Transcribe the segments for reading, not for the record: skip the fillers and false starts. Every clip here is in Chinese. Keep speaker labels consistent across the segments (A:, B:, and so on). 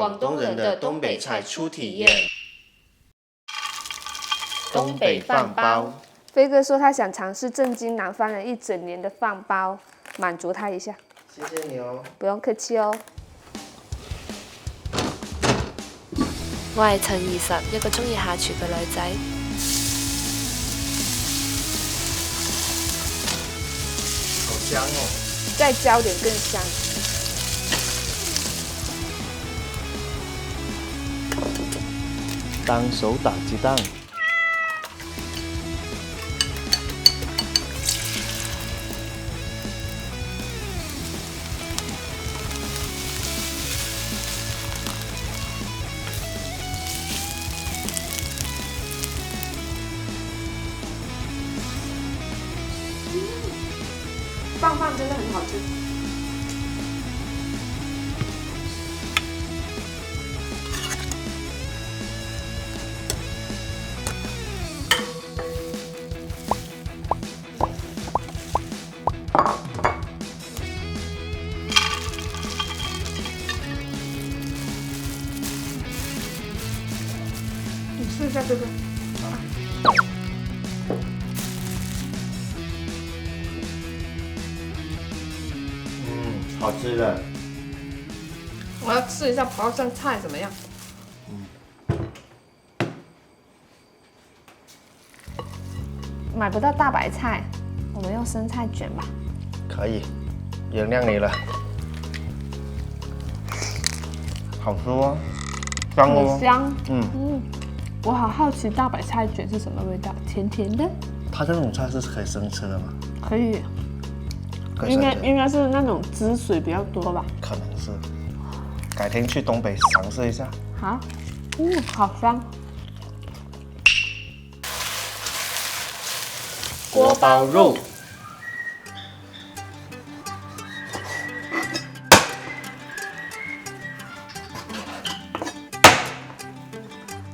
A: 广东人的东北菜初体验。东北饭包。
B: 飞哥说他想尝试震惊南方人一整年的饭包，满足他一下。
A: 謝謝你哦。
B: 不用客氣哦。
C: 我係陳20，一個鍾意下廚嘅女仔。
A: 好香哦！
B: 再焦點更香。
A: 單手打雞蛋。
B: 拌饭真的很好吃。你试一下这个。
A: 好吃的。
B: 我要试一下包上菜怎么样？买不到大白菜，我们用生菜卷吧。
A: 可以，原谅你了。好吃哦，香哦。
B: 很香。我好好奇大白菜卷是什么味道，甜甜的。
A: 它这种菜是可以生吃的吗？
B: 可以。应该是那种汁水比较多吧？
A: 可能是，改天去东北尝试一下。
B: 好，好香。
A: 锅包肉。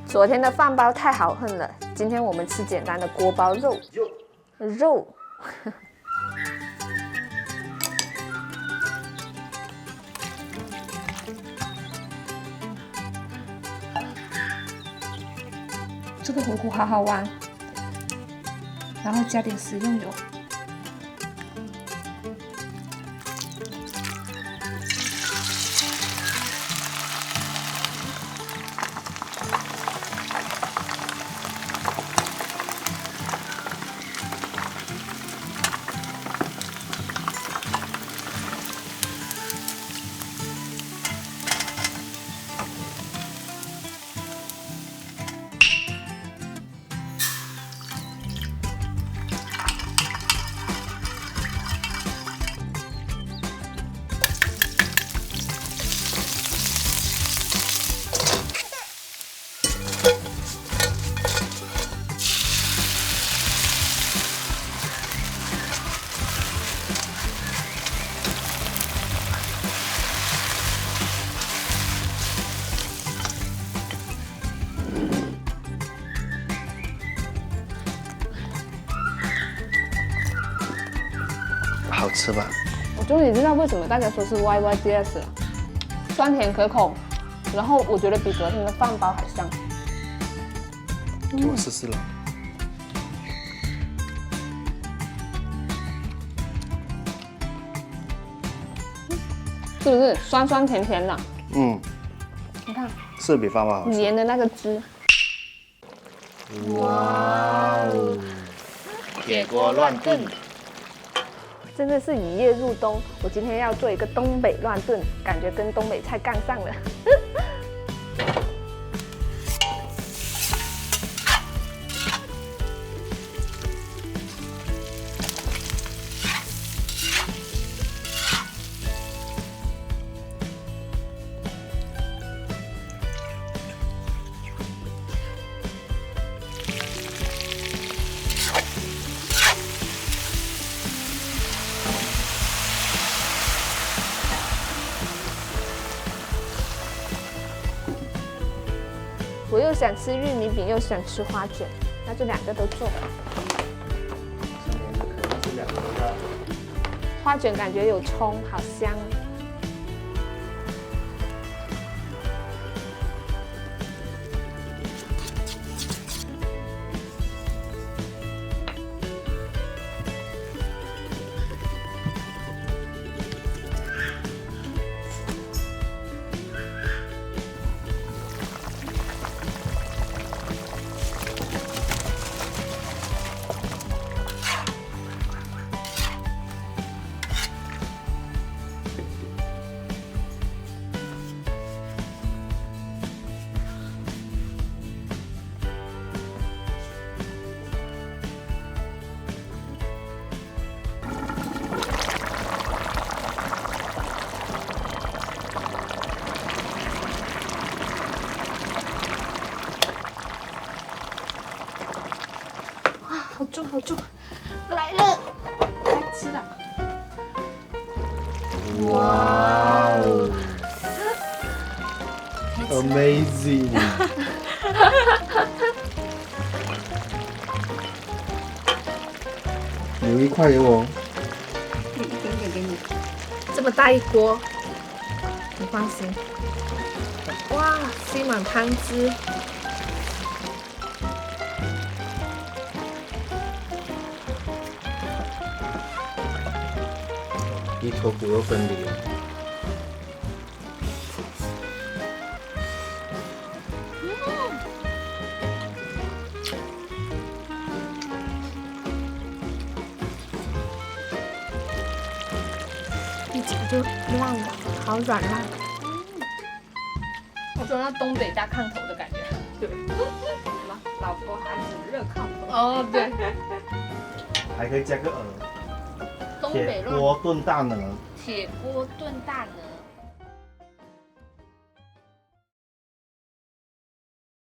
B: 昨天的饭包太豪横了，今天我们吃简单的锅包肉。肉。这个火锅好好玩，然后加点食用油。
A: 好吃吧？
B: 我终于知道为什么大家说是 YYDS 了，酸甜可口，然后我觉得比昨天的饭包还香。
A: 给我试试了。
B: 是不是酸酸甜甜的？你看，
A: 是比饭包好吃。
B: 黏的那个汁。
A: 哇哦！铁锅乱炖。
B: 真的是一夜入冬，我今天要做一个东北乱炖，感觉跟东北菜杠上了。我又想吃玉米饼，又想吃花卷，那就两个都做。花卷感觉有葱，好香。
C: 重好重，来了，来吃了。
A: 哇哦，Amazing！留一块给我。
B: 一点点给你。
C: 这么大一锅，你放心。哇，吸满汤汁。
A: 一头骨肉分离了。
C: 一夹就烂了，好软烂。
B: 我说那东北大炕头的感觉。对。老婆孩子热炕头。哦，对。
A: 还可以加个
B: 东
A: 铁
B: 北乱
A: 锅炖大鹅。
B: 铁锅炖大鹅。